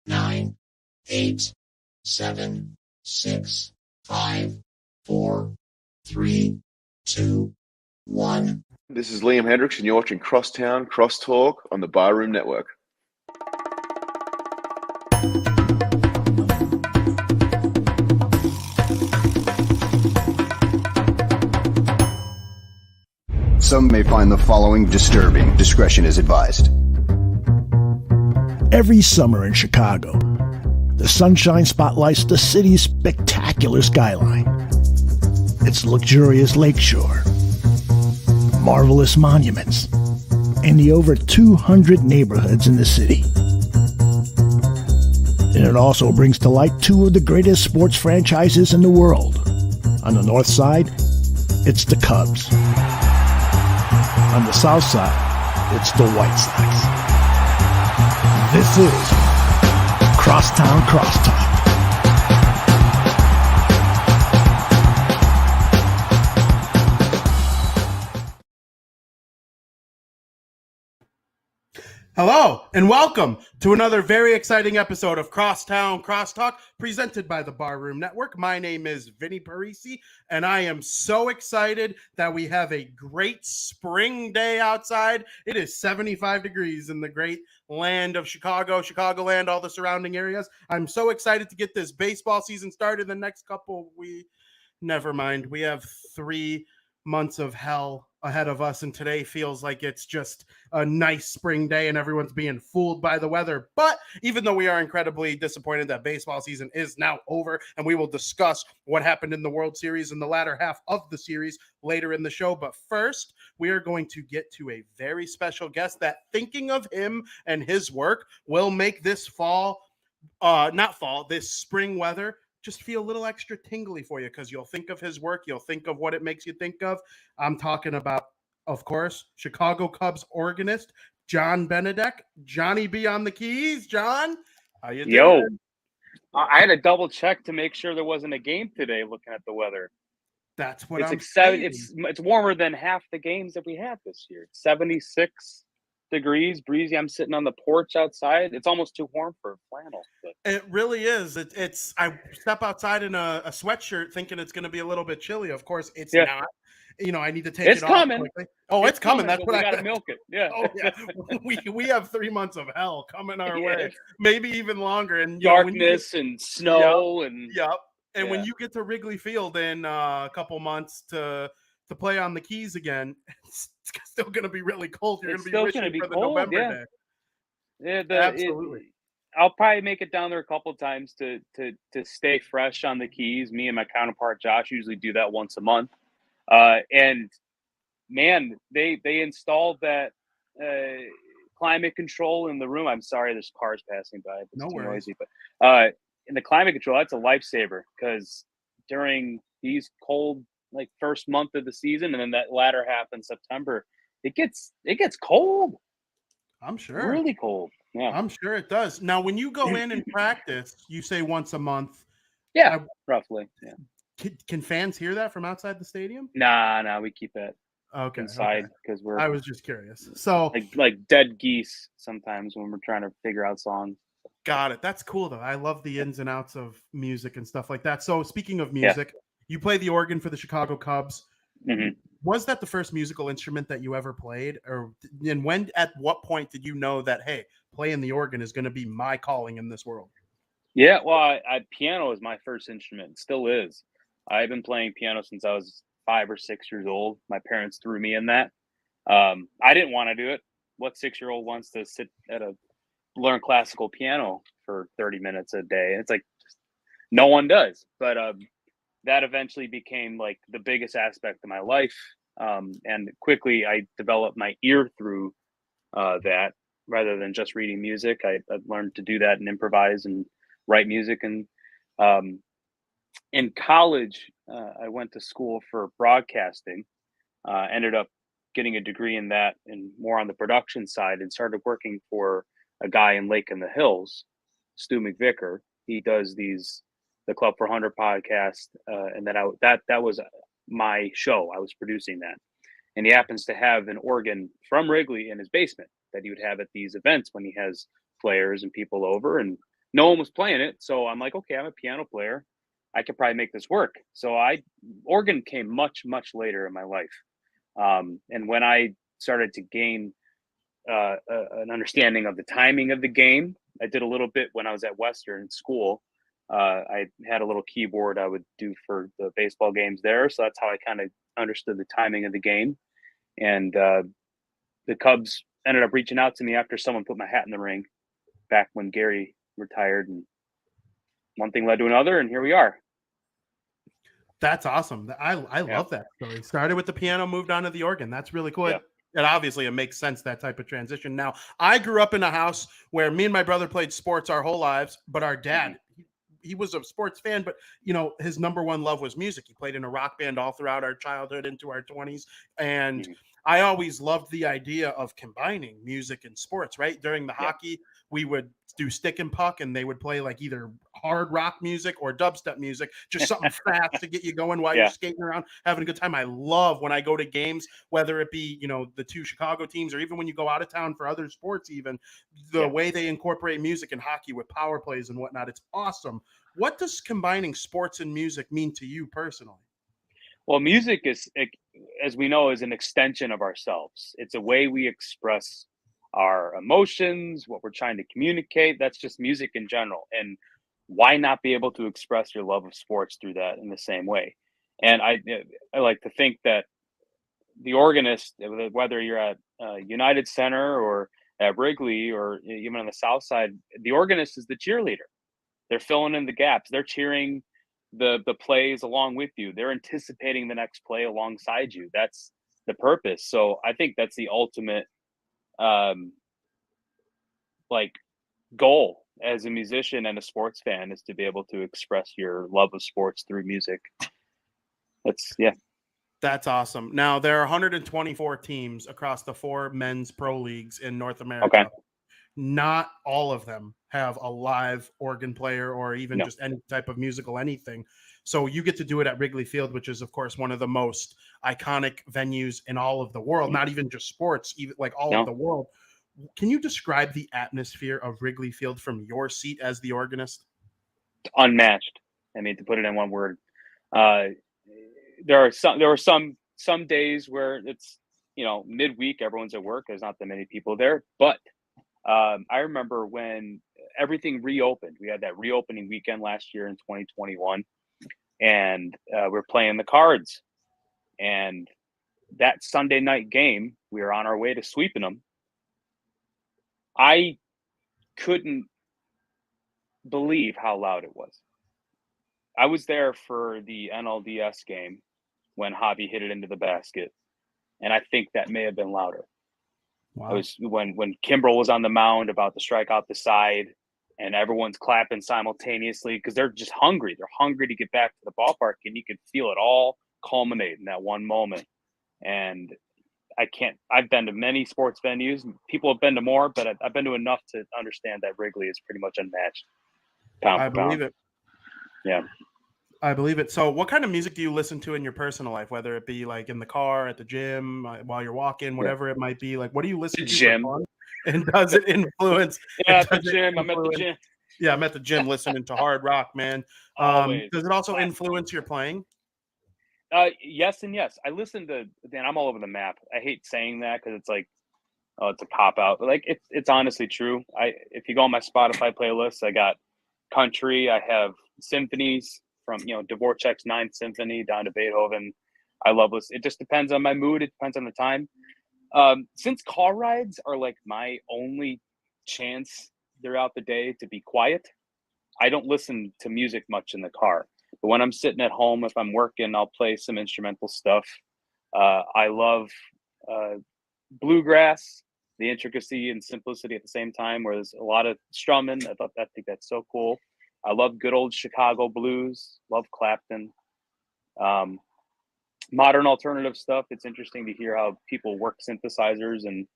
9, 8, 7, 6, 5, 4, 3, 2, 1. This is Liam Hendricks, and you're watching Crosstown Crosstalk on the Barroom Network. Some may find the following disturbing. Discretion is advised. Every summer in Chicago, the sunshine spotlights the city's spectacular skyline. Its luxurious lakeshore, marvelous monuments, and the over 200 neighborhoods in the city. And it also brings to light two of the greatest sports franchises in the world. On the north side, it's the Cubs. On the south side, it's the White Sox. This is Crosstown Crosstalk. Hello, and welcome to another very exciting episode of Crosstown Crosstalk, presented by the Barroom Network. My name is Vinny Parisi, and I am so excited that we have a great spring day outside. It is 75 degrees in the great land of Chicago, Chicagoland, all the surrounding areas. I'm so excited to get this baseball season started. The next couple, never mind. We have 3 months of hell ahead of us, and today feels like it's just a nice spring day and everyone's being fooled by the weather. But even though we are incredibly disappointed that baseball season is now over, and we will discuss what happened in the World Series in the latter half of the series later in the show. But first, we are going to get to a very special guest that, thinking of him and his work, will make this this spring weather just feel a little extra tingly for you, because you'll think of his work. You'll think of what it makes you think of. I'm talking about, of course, Chicago Cubs organist, John Benedeck. Johnny B on the keys. John, how you doing? Yo, I had to double check to make sure there wasn't a game today looking at the weather. That's what I'm saying. It's warmer than half the games that we had this year. It's 76 degrees, breezy. I'm sitting on the porch outside. It's almost too warm for flannel. But. It really is. It's. I step outside in a sweatshirt thinking it's going to be a little bit chilly. Of course, it's not. I need to take it off quickly. Oh, it's coming. That's what I got to milk it. Yeah. Oh, yeah. we have 3 months of hell coming our way, maybe even longer. And darkness and snow and And when you get to Wrigley Field in a couple months to play on the keys again, it's still going to be really cold. You're going to be wishing for the November day. Yeah, absolutely. I'll probably make it down there a couple of times to stay fresh on the keys. Me and my counterpart Josh usually do that once a month. And man, they installed that climate control in the room. I'm sorry, there's cars passing by. It's too noisy, but in the climate control, that's a lifesaver, because during these cold, like, first month of the season, and then that latter half in September, it gets cold. I'm sure. Really cold. Yeah. I'm sure it does. Now, when you go in and practice, you say once a month. Yeah, roughly. Yeah. Can fans hear that from outside the stadium? Nah, we keep it inside because I was just curious. So like dead geese sometimes when we're trying to figure out songs. Got it. That's cool though. I love the ins and outs of music and stuff like that. So speaking of music, you play the organ for the Chicago Cubs. Mm-hmm. Was that the first musical instrument that you ever played? And at what point did you know that, hey, playing the organ is going to be my calling in this world? Yeah, well, piano is my first instrument. It still is. I've been playing piano since I was 5 or 6 years old. My parents threw me in that. I didn't want to do it. What 6-year-old wants to learn classical piano for 30 minutes a day? And it's like, no one does. But that eventually became like the biggest aspect of my life. And quickly I developed my ear through that, rather than just reading music. I learned to do that and improvise and write music. And in college, I went to school for broadcasting, ended up getting a degree in that and more on the production side, and started working for a guy in Lake in the Hills, Stu McVicker. He does the Club 400 podcast, and that was my show. I was producing that, and he happens to have an organ from Wrigley in his basement that he would have at these events when he has players and people over. And no one was playing it. So I'm like, okay, I'm a piano player. I could probably make this work. So organ came much, much later in my life. And when I started to gain an understanding of the timing of the game, I did a little bit when I was at Western school. I had a little keyboard I would do for the baseball games there. So that's how I kind of understood the timing of the game. And the Cubs ended up reaching out to me after someone put my hat in the ring back when Gary retired. And one thing led to another, and here we are. That's awesome. I love that story. Started with the piano, moved on to the organ. That's really cool. Yeah. And obviously it makes sense, that type of transition. Now, I grew up in a house where me and my brother played sports our whole lives, but our dad, he was a sports fan, but his number one love was music. He played in a rock band all throughout our childhood into our 20s. And I always loved the idea of combining music and sports, right? During the hockey, we would do stick and puck, and they would play like either hard rock music or dubstep music, just something fast to get you going while you're skating around, having a good time. I love when I go to games, whether it be, the two Chicago teams, or even when you go out of town for other sports, even the way they incorporate music and hockey with power plays and whatnot. It's awesome. What does combining sports and music mean to you personally? Well, music is, as we know, is an extension of ourselves. It's a way we express our emotions, what we're trying to communicate. That's just music in general. And why not be able to express your love of sports through that in the same way? And I like to think that the Organist, whether you're at United Center or at Wrigley or even on the South Side, the Organist is the cheerleader. They're filling in the gaps. They're cheering the plays along with you. They're anticipating the next play alongside you. That's the purpose. So I think that's the ultimate goal as a musician and a sports fan, is to be able to express your love of sports through music. That's awesome. Now, there are 124 teams across the 4 men's pro leagues in North America. Okay. Not all of them have a live organ player or even just any type of musical anything. So you get to do it at Wrigley Field, which is, of course, one of the most iconic venues in all of the world, not even just sports, even like all of the world. Can you describe the atmosphere of Wrigley Field from your seat as the organist? Unmatched. I mean, to put it in one word. There were some days where it's, midweek, everyone's at work. There's not that many people there. But I remember when everything reopened. We had that reopening weekend last year in 2021, and we're playing the Cards. And that Sunday night game, we were on our way to sweeping them. I couldn't believe how loud it was. I was there for the NLDS game when Javi hit it into the basket, and I think that may have been louder. Wow. It was when Kimbrel was on the mound about to strike out the side, and everyone's clapping simultaneously because they're just hungry. They're hungry to get back to the ballpark, and you could feel it all culminate in that one moment. And I've been to many sports venues. People have been to more, but I've been to enough to understand that Wrigley is pretty much unmatched. I believe it. Yeah. I believe it. So what kind of music do you listen to in your personal life, whether it be like in the car, at the gym, while you're walking, whatever it might be? Like, what do you listen to? Gym. For fun? And does it influence? At the gym. I'm at the gym. Yeah, I'm at the gym listening to hard rock, man. Does it also influence your playing? Yes and yes. I listen to, Dan, I'm all over the map. I hate saying that because it's like, it's a cop out. But like it's honestly true. If you go on my Spotify playlist, I got country, I have symphonies from Dvorak's Ninth Symphony down to Beethoven. I love this. It just depends on my mood. It depends on the time. Since car rides are like my only chance throughout the day to be quiet, I don't listen to music much in the car. But when I'm sitting at home, if I'm working, I'll play some instrumental stuff. I love bluegrass, the intricacy and simplicity at the same time, where there's a lot of strumming. I think that's so cool. I love good old Chicago blues. Love Clapton. Modern alternative stuff. It's interesting to hear how people work synthesizers and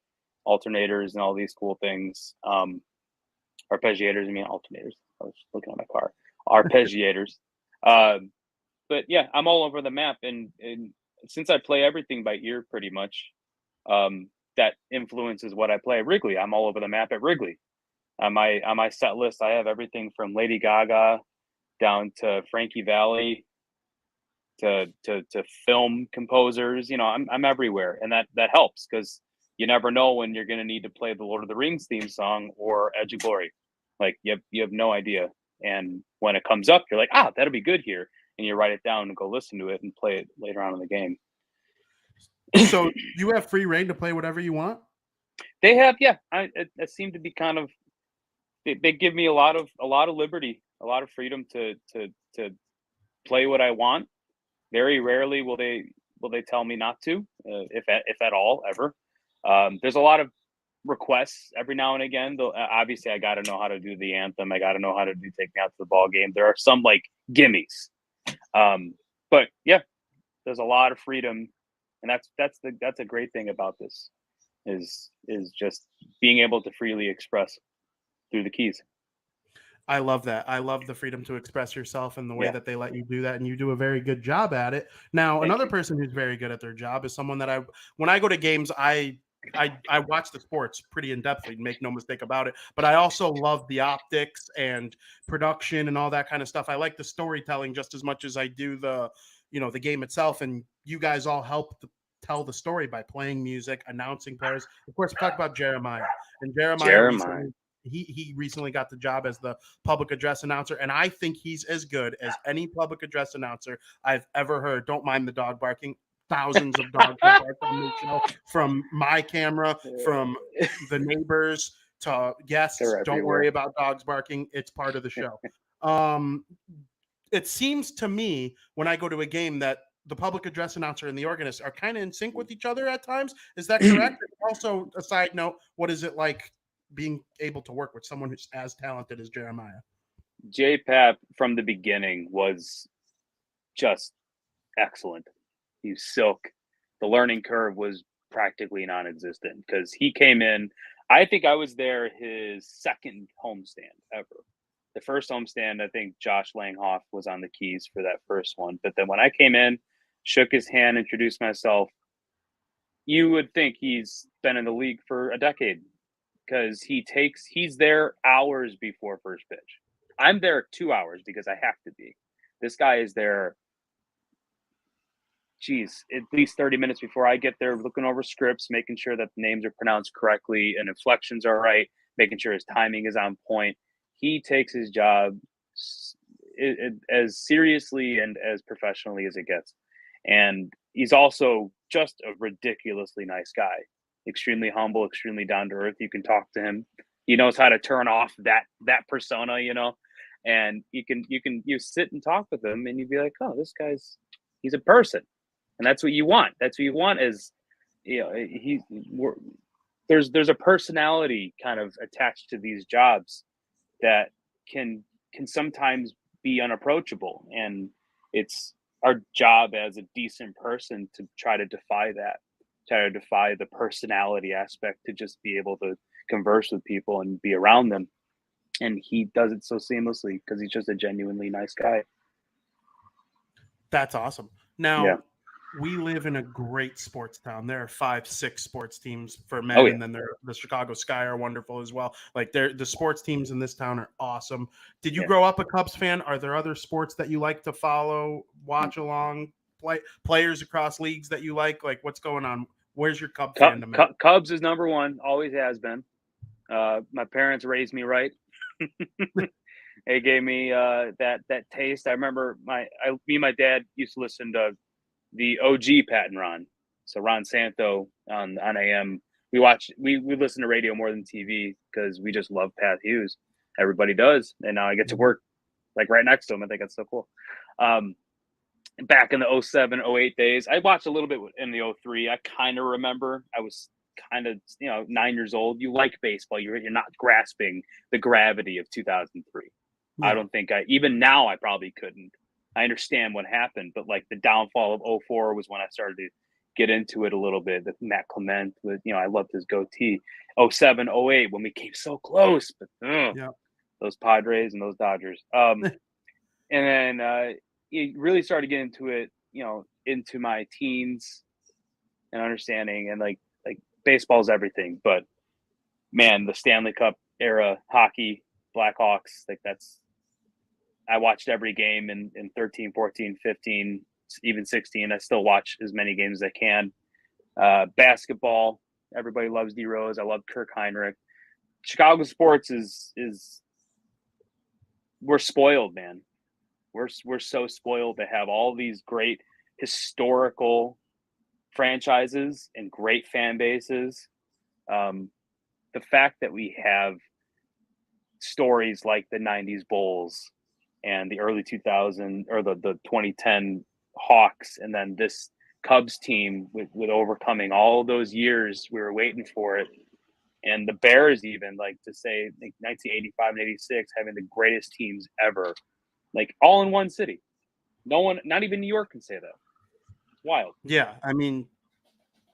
alternators and all these cool things. Arpeggiators, alternators. I was looking at my car. Arpeggiators. But yeah, I'm all over the map. And since I play everything by ear pretty much, that influences what I play at Wrigley. I'm all over the map at Wrigley. On my set list, I have everything from Lady Gaga down to Frankie Valli to film composers. You know, I'm everywhere, and that helps because you never know when you're going to need to play the Lord of the Rings theme song or Edge of Glory. Like you have no idea, and when it comes up, you're like, that'll be good here, and you write it down and go listen to it and play it later on in the game. So you have free reign to play whatever you want? They have, yeah. It seemed to be kind of. They give me a lot of liberty, a lot of freedom to play what I want. Very rarely will they tell me not to, if at all, ever. There's a lot of requests every now and again. Though obviously, I got to know how to do the anthem. I got to know how to do "Take Me Out to the Ball Game." There are some like gimmies, but yeah, there's a lot of freedom, and that's a great thing about this is just being able to freely express through the keys. I love that. I love the freedom to express yourself and the way Yeah. that they let you do that, and you do a very good job at it. Now, Thank another you. person who's very good at their job is someone that when I go to games, I watch the sports pretty in depthly, make no mistake about it. But I also love the optics and production and all that kind of stuff. I like the storytelling just as much as I do the game itself. And you guys all help tell the story by playing music, announcing players. Of course, we talked about Jeremiah, and Jeremiah. He recently got the job as the public address announcer, and I think he's as good as any public address announcer I've ever heard. Don't mind the dog barking. Thousands of dogs have barked on this show, from my camera, from the neighbors to guests. Don't worry about dogs barking. It's part of the show. It seems to me when I go to a game that the public address announcer and the organist are kind of in sync with each other at times. Is that correct? Also, a side note, what is it like being able to work with someone who's as talented as Jeremiah? J-Pap from the beginning was just excellent. He was silk. The learning curve was practically non-existent because he came in. I think I was there his second homestand ever. The first homestand, I think Josh Langhoff was on the keys for that first one. But then when I came in, shook his hand, introduced myself, you would think he's been in the league for a decade. Because he's there hours before first pitch. I'm there 2 hours because I have to be. This guy is there, at least 30 minutes before I get there, looking over scripts, making sure that the names are pronounced correctly and inflections are right, making sure his timing is on point. He takes his job as seriously and as professionally as it gets. And he's also just a ridiculously nice guy. Extremely humble, extremely down to earth. You can talk to him. He knows how to turn off that persona, and you sit and talk with him and you'd be like, oh, he's a person. And that's what you want. That's what you want is, there's a personality kind of attached to these jobs that can sometimes be unapproachable. And it's our job as a decent person to try to defy that. Try to defy the personality aspect, to just be able to converse with people and be around them. And he does it so seamlessly because he's just a genuinely nice guy. That's awesome. Now, yeah. We live in a great sports town. There are 5-6 sports teams for men, and then the Chicago Sky are wonderful as well. Like the sports teams in this town are awesome. Did you grow up a Cubs fan? Are there other sports that you like to follow, watch along, players across leagues that you like? Like, what's going on? Where's your Cubs fandom? Cubs is number one, always has been. My parents raised me right. They gave me that taste. I remember me and my dad used to listen to the OG Pat and Ron. So Ron Santo on AM. We listen to radio more than TV because we just love Pat Hughes. Everybody does. And now I get to work like right next to him. I think that's so cool. Back in the 07, 08 days, I watched a little bit in the 03. I kind of remember. I was kind of 9 years old. You like baseball. You're not grasping the gravity of 2003. Yeah. I don't think even now I probably couldn't. I understand what happened, but like the downfall of 04 was when I started to get into it a little bit. With Matt Clement, I loved his goatee. 07, 08 when we came so close, but those Padres and those Dodgers. And then it really started getting into it, into my teens and understanding, and like baseball's everything. But man, the Stanley Cup era hockey, Blackhawks. Like I watched every game in 13, 14, 15, even 16. I still watch as many games as I can. Basketball, everybody loves D Rose. I love Kirk Heinrich. Chicago sports is we're spoiled, man. We're so spoiled to have all these great historical franchises and great fan bases. The fact that we have stories like the 90s Bulls and the early 2000 or the 2010 Hawks, and then this Cubs team with overcoming all those years we were waiting for it, and the Bears, even like to say like 1985 and 86 having the greatest teams ever, like all in one city. No one, not even New York, can say that. It's wild. Yeah, I mean,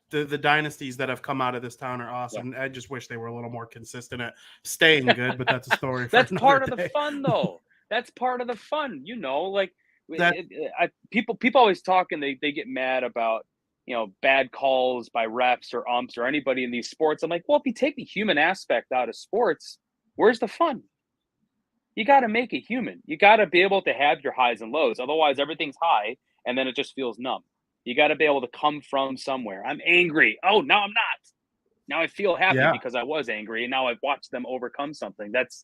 the dynasties that have come out of this town are awesome. Yeah. I just wish they were a little more consistent at staying good, but that's a story for that's part day. Of the fun, though. That's part of the fun, like people always talk and they get mad about, bad calls by refs or umps or anybody in these sports. I'm like, well, if you take the human aspect out of sports, where's the fun? You got to make it human. You got to be able to have your highs and lows. Otherwise, everything's high and then it just feels numb. You got to be able to come from somewhere. I'm angry. Oh, now I'm not. Now I feel happy because I was angry, and now I've watched them overcome something. That's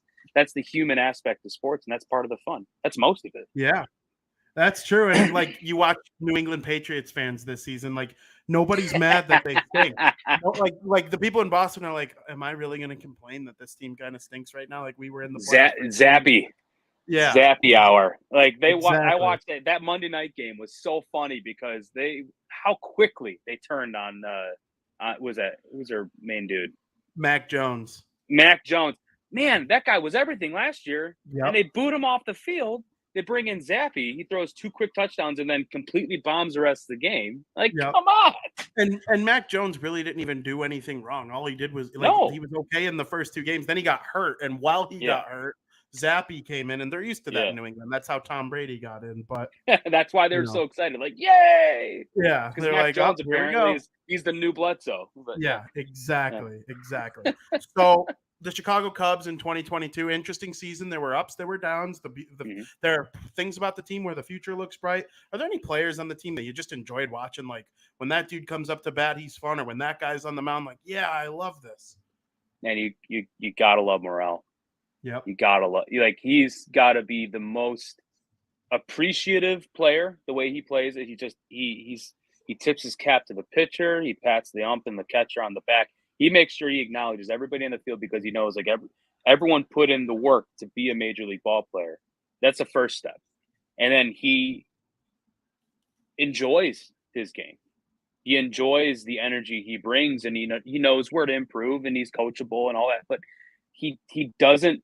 the human aspect of sports, and that's part of the fun. That's most of it. Yeah, that's true. And like you watch New England Patriots fans this season, like nobody's mad that they stink. Like the people in Boston are like, "Am I really going to complain that this team kind of stinks right now?" Like we were in the Zappy. Yeah, Zappy hour. Like I watched that Monday night game was so funny because how quickly they turned on. Who's their main dude? Mac Jones. Man, that guy was everything last year, and they boot him off the field. They bring in Zappy. He throws 2 quick touchdowns and then completely bombs the rest of the game. Like, come on. And Mac Jones really didn't even do anything wrong. All he did was he was okay in the first 2 games. Then he got hurt, and while he got hurt, Zappy came in, and they're used to that in New England. That's how Tom Brady got in. But that's why they were so excited. Like, yay! Yeah, because Mac Jones apparently he's the new Bledsoe. But, exactly. So the Chicago Cubs in 2022, interesting season. There were ups, there were downs. There are things about the team where the future looks bright. Are there any players on the team that you just enjoyed watching? Like when that dude comes up to bat, he's fun, or when that guy's on the mound, like, yeah, I love this. Man, you gotta love Morel. Yep. You gotta love, he's got to be the most appreciative player. The way he plays it, he tips his cap to the pitcher. He pats the ump and the catcher on the back. He makes sure he acknowledges everybody in the field because he knows like everyone put in the work to be a major league ball player. That's the first step, and then he enjoys his game. He enjoys the energy he brings, and he knows where to improve, and he's coachable and all that. But he doesn't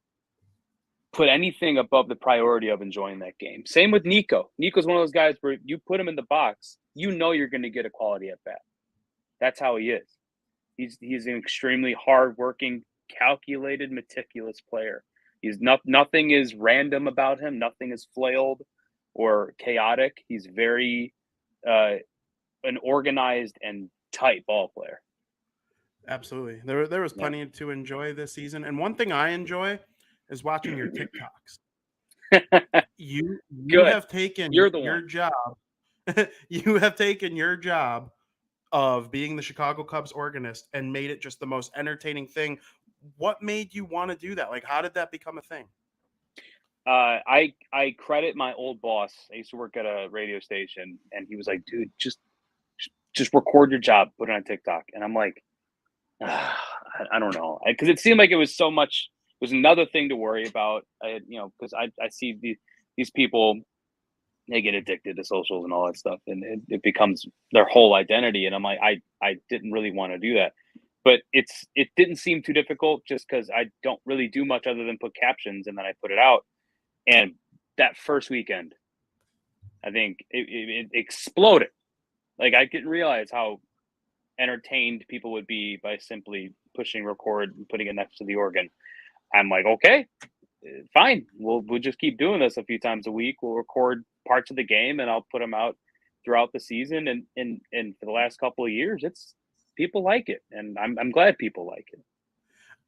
put anything above the priority of enjoying that game. Same with Nico. Nico's one of those guys where you put him in the box, you're going to get a quality at bat. That's how he is. He's an extremely hardworking, calculated, meticulous player. Nothing is random about him. Nothing is flailed or chaotic. He's very an organized and tight ball player. Absolutely. There was plenty to enjoy this season. And one thing I enjoy is watching your TikToks. You have taken your job. You have taken your job of being the Chicago Cubs organist and made it just the most entertaining thing. What made you want to do that? Like, how did that become a thing? I credit my old boss. I used to work at a radio station, and he was like, dude, just record your job, put it on TikTok. And I'm like, I don't know. Because it seemed like it was so much. It was another thing to worry about, because I see these people, they get addicted to socials and all that stuff, and it becomes their whole identity. And I'm like, I didn't really want to do that, but it didn't seem too difficult just because I don't really do much other than put captions and then I put it out. And that first weekend, I think it exploded. Like I didn't realize how entertained people would be by simply pushing record and putting it next to the organ. I'm like, okay, fine. We'll just keep doing this a few times a week. We'll record parts of the game and I'll put them out throughout the season. And for the last couple of years, people like it. And I'm glad people like it.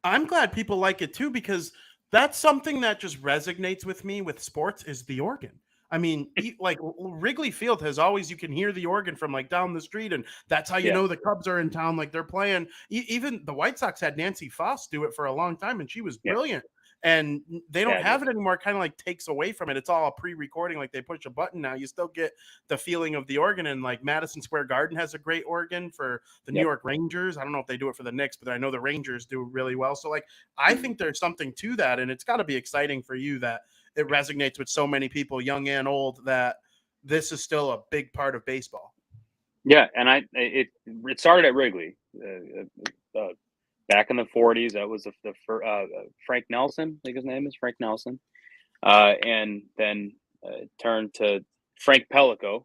I'm glad people like it too, because that's something that just resonates with me with sports is the organ. I mean, like Wrigley Field has always, you can hear the organ from like down the street, and that's how you Yeah. know the Cubs are in town. Like they're playing. Even the White Sox had Nancy Foss do it for a long time, and she was Yeah. brilliant. And they don't Yeah, have it anymore. Kind of like takes away from it. It's all a pre-recording. Like they push a button now. You still get the feeling of the organ. And like Madison Square Garden has a great organ for the New Yep. York Rangers. I don't know if they do it for the Knicks, but I know the Rangers do really well. So like I think there's something to that, and it's got to be exciting for you that it resonates with so many people, young and old, that this is still a big part of baseball. Yeah, and it started at Wrigley. Back in the 40s, that was the Frank Nelson, I think his name is Frank Nelson, and then turned to Frank Pellico,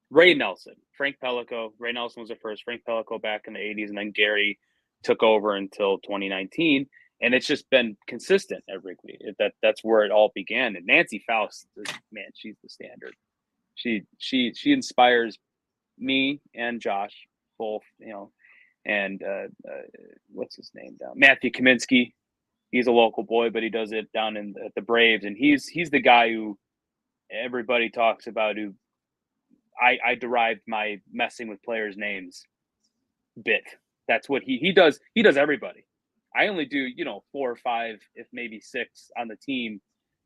Ray Nelson, Frank Pellico. Ray Nelson was the first. Frank Pellico back in the 80s, and then Gary took over until 2019, and it's just been consistent at Wrigley. That's where it all began. And Nancy Faust, man, she's the standard. She inspires me and Josh both, and what's his name down? Matthew Kaminsky. He's a local boy, but he does it down at the Braves, and he's the guy who everybody talks about. Who I derived my messing with players' names bit. That's what he does. He does everybody. I only do 4 or 5, if maybe 6 on the team,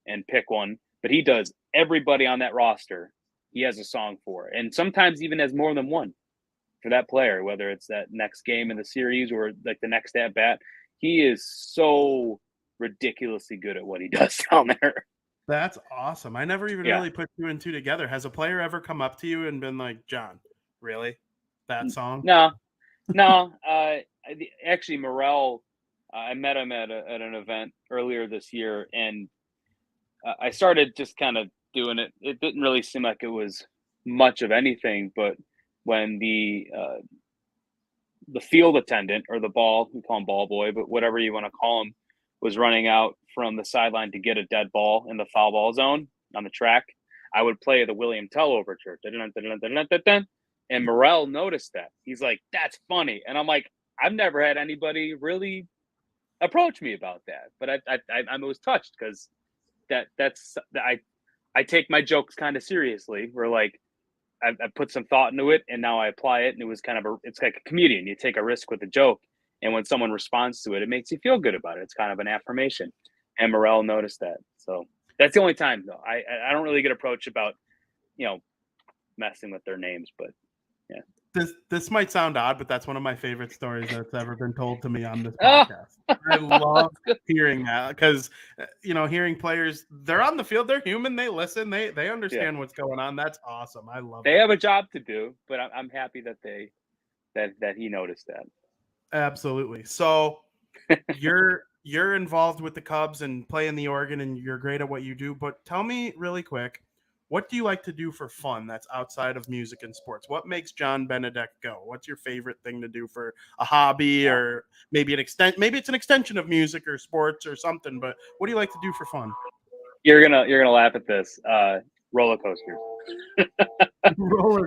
and pick one. But he does everybody on that roster. He has a song for, and sometimes even has more than one for that player, whether it's that next game in the series or like the next at bat. He is so ridiculously good at what he does down there. That's awesome. I never even really put 2 and 2 together. Has a player ever come up to you and been like, John, really? That song? No. Actually, Morel, I met him at an event earlier this year, and I started just kind of doing it. It didn't really seem like it was much of anything, but when the field attendant, or the ball, we call him ball boy, but whatever you want to call him, was running out from the sideline to get a dead ball in the foul ball zone on the track, I would play the William Tell overture. And Morel noticed that. He's like, that's funny. And I'm like, I've never had anybody really approach me about that. But I was touched, because I take my jokes kind of seriously. We're like, I put some thought into it, and now I apply it. And it was it's like a comedian. You take a risk with a joke, and when someone responds to it, it makes you feel good about it. It's kind of an affirmation. And Morel noticed that. So that's the only time, though. I don't really get approached about, messing with their names, but yeah. This might sound odd, but that's one of my favorite stories that's ever been told to me on this podcast. I love hearing that, because hearing players, they're on the field, they're human, they listen, they understand what's going on. That's awesome. I love they that. have a job to do, but I'm happy that that he noticed that. Absolutely. So you're involved with the Cubs and playing the organ, and you're great at what you do, but tell me really quick, what do you like to do for fun that's outside of music and sports? What makes John Benedeck go? What's your favorite thing to do for a hobby, or maybe it's an extension of music or sports or something, but what do you like to do for fun? You're gonna laugh at this. Roller coasters.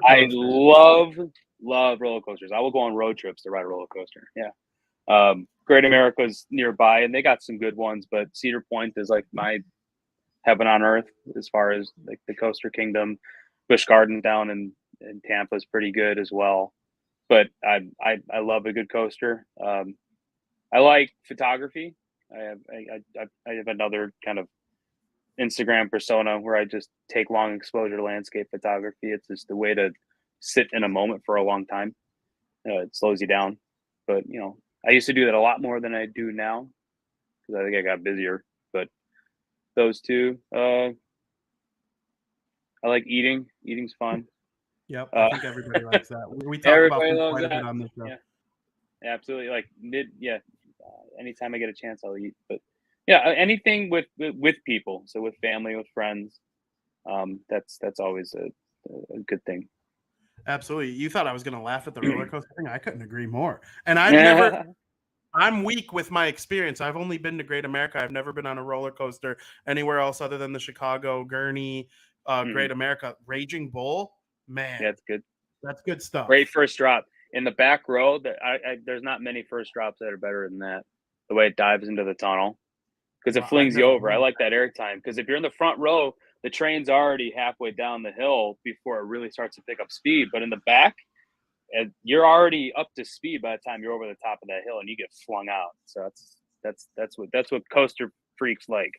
I love roller coasters. I will go on road trips to ride a roller coaster. Yeah. Great America's nearby, and they got some good ones, but Cedar Point is like my heaven on earth as far as like the Coaster Kingdom. Busch Gardens down in Tampa is pretty good as well. But I love a good coaster. I like photography. I have another kind of Instagram persona where I just take long exposure landscape photography. It's just a way to sit in a moment for a long time. It slows you down. But I used to do that a lot more than I do now, because I think I got busier. But those two. I like eating. Eating's fun. Yep, I think everybody likes that. We talk about food quite a bit on this show. Yeah, absolutely. Like anytime I get a chance, I'll eat. But yeah, anything with people. So with family, with friends, that's always a good thing. Absolutely. You thought I was going to laugh at the roller coaster thing? I couldn't agree more. And I'm weak with my experience. I've only been to Great America. I've never been on a roller coaster anywhere else other than the Chicago Gurney, Great America. Raging Bull, man. Yeah, it's good. That's good stuff. Great first drop in the back row. There's not many first drops that are better than that. the way it dives into the tunnel, because it Well, flings I've you never over. I been. like that air time, because if you're in the front row, the train's already halfway down the hill before it really starts to pick up speed. But in the back, you're already up to speed by the time you're over the top of that hill, and you get flung out. So that's what coaster freaks like.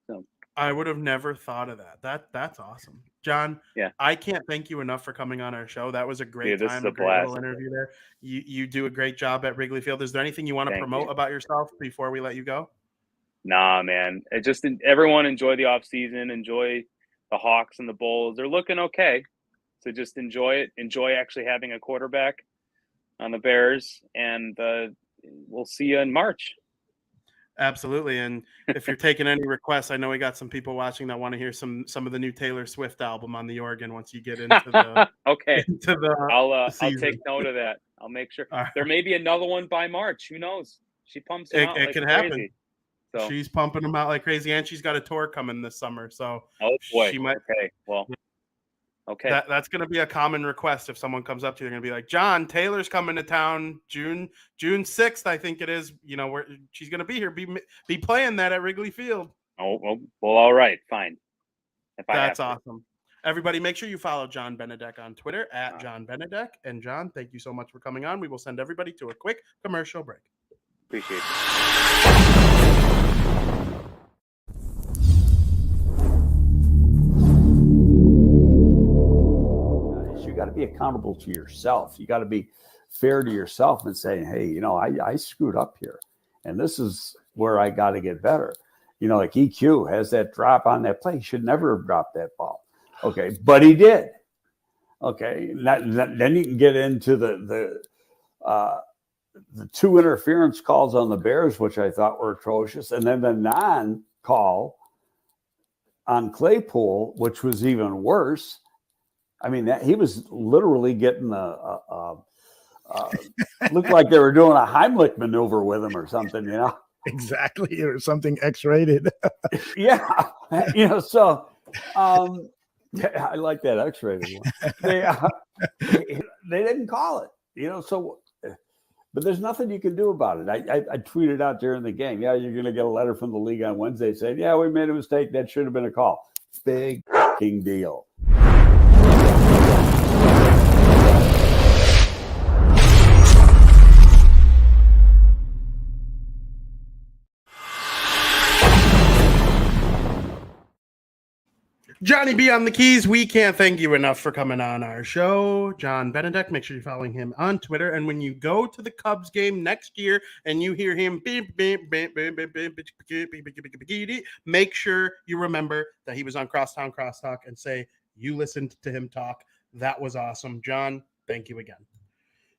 So I would have never thought of that. That's awesome. John, yeah, I can't thank you enough for coming on our show. That was a great dude, this is time, a a great little blast. interview there. You do a great job at Wrigley Field. Is there anything you want to Thank promote you. about yourself before we let you go? Nah, man. It just everyone enjoy the off season, enjoy the Hawks and the Bulls. They're looking okay. So just enjoy it. Enjoy actually having a quarterback on the Bears, and we'll see you in March. Absolutely. And if you're taking any requests, I know we got some people watching that want to hear some of the new Taylor Swift album on the organ once you get into the Okay, into the I'll season. take note of that. I'll make sure All there right. may be another one by March. Who knows? She pumps them out It like can crazy. happen. So She's pumping them out like crazy, and she's got a tour coming this summer. So oh boy. she might. Okay. Well. Okay. That's going to be a common request if someone comes up to you. They're going to be like, John, Taylor's coming to town June 6th, I think it is. You know, where she's going to be here, be playing that at Wrigley Field. Oh, well, all right, fine. That's awesome. Everybody, make sure you follow John Benedeck on Twitter at John Benedeck. And John, thank you so much for coming on. We will send everybody to a quick commercial break. Appreciate it. You got to be accountable to yourself. You got to be fair to yourself and say, hey, you know, I screwed up here, and this is where I got to get better. You know, like EQ has that drop on that play. He should never have dropped that ball. Okay, but he did. Okay, then you can get into the two interference calls on the Bears, which I thought were atrocious, and then the non-call on Claypool, which was even worse. I mean, he was literally getting looked like they were doing a Heimlich maneuver with him or something, you know? Exactly, or something X-rated. Yeah, you know. So I like that X-rated one. They didn't call it, you know. So, but there's nothing you can do about it. I tweeted out during the game. Yeah, you're going to get a letter from the league on Wednesday saying, "Yeah, we made a mistake. That should have been a call." Big fucking deal. Johnny B on the keys. We can't thank you enough for coming on our show. John Benedeck, make sure you're following him on Twitter. And when you go to the Cubs game next year and you hear him, make sure you remember that he was on Crosstown Crosstalk and say, you listened to him talk. That was awesome. John, thank you again.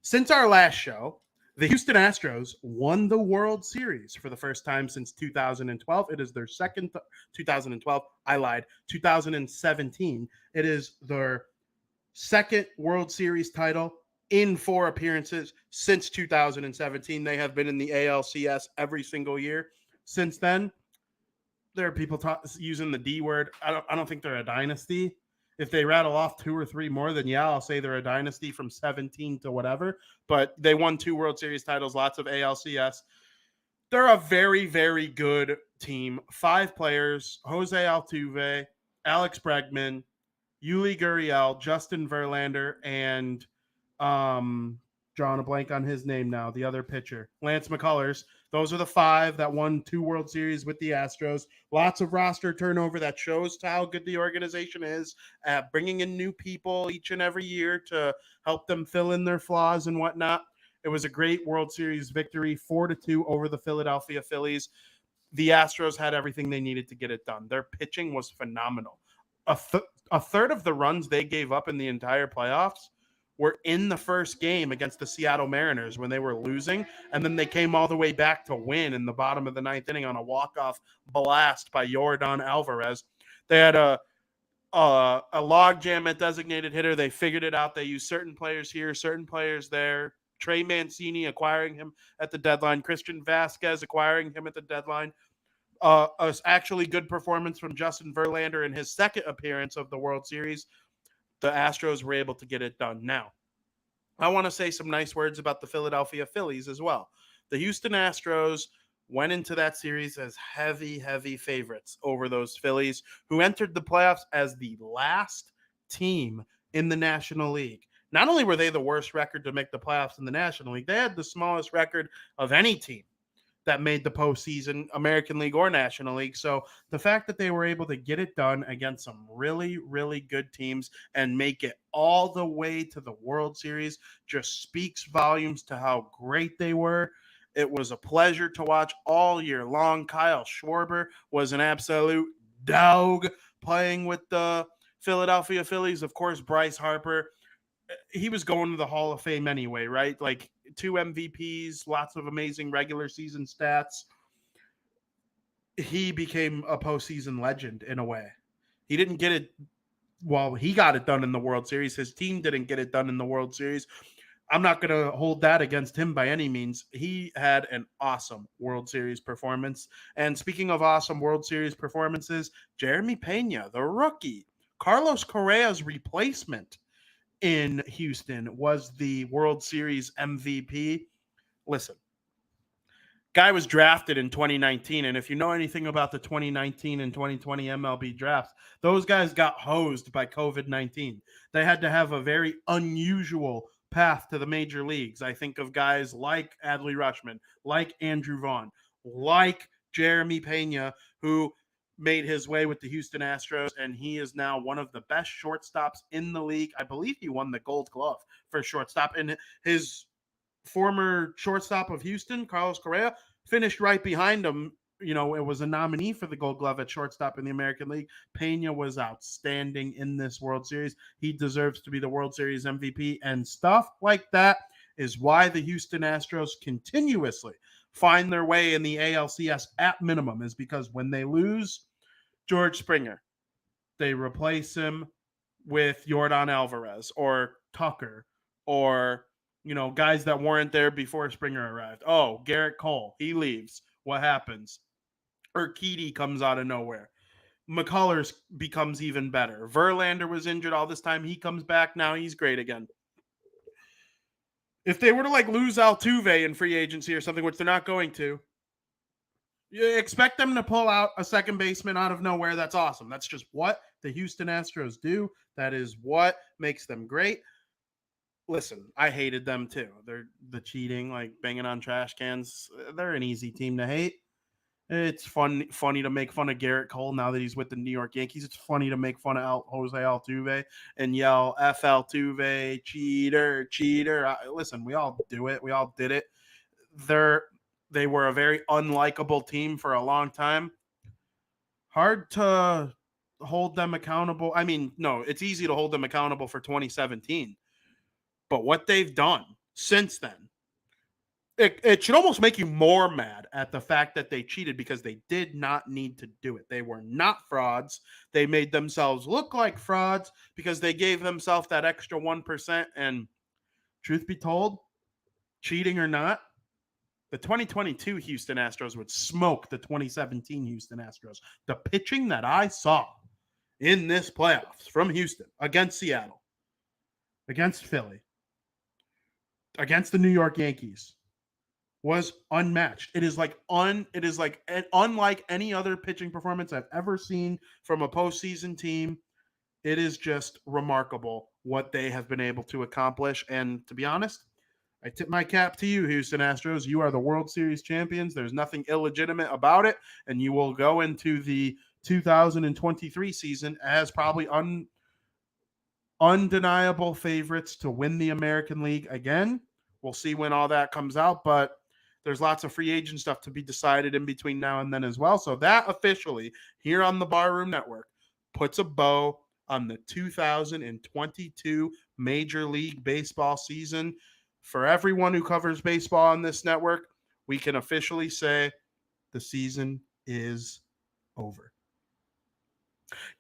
Since our last show, the Houston Astros won the World Series for the first time since 2012. It is their second 2012. I lied. 2017. It is their second World Series title in 4 appearances since 2017. They have been in the ALCS every single year since then. There are people using the D word. I don't think they're a dynasty. If they rattle off 2 or 3 more, then yeah, I'll say they're a dynasty from 17 to whatever. But they won 2 World Series titles, lots of ALCS. They're a very, very good team. 5 players: Jose Altuve, Alex Bregman, Yuli Gurriel, Justin Verlander, and drawing a blank on his name now, the other pitcher, Lance McCullers. Those are the 5 that won 2 World Series with the Astros. Lots of roster turnover that shows how good the organization is at bringing in new people each and every year to help them fill in their flaws and whatnot. It was a great World Series victory, 4-2 over the Philadelphia Phillies. The Astros had everything they needed to get it done. Their pitching was phenomenal. A third of the runs they gave up in the entire playoffs were in the first game against the Seattle Mariners when they were losing, and then they came all the way back to win in the bottom of the 9th inning on a walk-off blast by Yordan Alvarez. They had a logjam at designated hitter. They figured it out. They used certain players here, certain players there. Trey Mancini acquiring him at the deadline. Christian Vasquez acquiring him at the deadline. Actually good performance from Justin Verlander in his second appearance of the World Series. The Astros were able to get it done. Now, I want to say some nice words about the Philadelphia Phillies as well. The Houston Astros went into that series as heavy favorites over those Phillies, who entered the playoffs as the last team in the National League. Not only were they the worst record to make the playoffs in the National League, they had the smallest record of any team that made the postseason, American League or National League. So the fact that they were able to get it done against some really good teams and make it all the way to the World Series just speaks volumes to how great they were. It was a pleasure to watch all year long. Kyle Schwarber was an absolute dog playing with the Philadelphia Phillies. Of course, Bryce Harper, he was going to the Hall of Fame anyway, right? Like 2 MVPs, lots of amazing regular season stats. He became a postseason legend in a way. He didn't get it. Well, he got it done in the World Series. His team didn't get it done in the World Series. I'm not going to hold that against him by any means. He had an awesome World Series performance. And speaking of awesome World Series performances, Jeremy Pena, the rookie, Carlos Correa's replacement in Houston, was the World Series MVP. Listen, guy was drafted in 2019, and if you know anything about the 2019 and 2020 MLB drafts, those guys got hosed by COVID-19. They had to have a very unusual path to the major leagues. I think of guys like Adley Rutschman, like Andrew Vaughn, like Jeremy Pena, who made his way with the Houston Astros, and he is now one of the best shortstops in the league. I believe he won the Gold Glove for shortstop, and his former shortstop of Houston, Carlos Correa, finished right behind him. You know, it was a nominee for the Gold Glove at shortstop in the American League. Pena was outstanding in this World Series. He deserves to be the World Series MVP, and stuff like that is why the Houston Astros continuously find their way in the ALCS at minimum, is because when they lose George Springer, they replace him with Yordan Alvarez or Tucker or, you know, guys that weren't there before Springer arrived. Oh, Garrett Cole, he leaves. What happens? Urquidy comes out of nowhere. McCullers becomes even better. Verlander was injured all this time. He comes back. Now he's great again. If they were to like lose Altuve in free agency or something, which they're not going to, you expect them to pull out a second baseman out of nowhere. That's awesome. That's just what the Houston Astros do. That is what makes them great. Listen, I hated them too. They're the cheating, like banging on trash cans. They're an easy team to hate. It's funny to make fun of Garrett Cole now that he's with the New York Yankees. It's funny to make fun of Jose Altuve and yell F Altuve, cheater. Listen, we all do it. We all did it. They were a very unlikable team for a long time. Hard to hold them accountable. I mean, no, it's easy to hold them accountable for 2017. But what they've done since then, it should almost make you more mad at the fact that they cheated, because they did not need to do it. They were not frauds. They made themselves look like frauds because they gave themselves that extra 1%. And truth be told, cheating or not, the 2022 Houston Astros would smoke the 2017 Houston Astros. The pitching that I saw in this playoffs from Houston against Seattle, against Philly, against the New York Yankees was unmatched. It is like unlike any other pitching performance I've ever seen from a postseason team. It is just remarkable what they have been able to accomplish. And to be honest, I tip my cap to you, Houston Astros. You are the World Series champions. There's nothing illegitimate about it, and you will go into the 2023 season as probably undeniable favorites to win the American League again. We'll see when all that comes out, but there's lots of free agent stuff to be decided in between now and then as well. So that officially, here on the Barroom Network, puts a bow on the 2022 Major League Baseball season. For everyone who covers baseball on this network, we can officially say the season is over.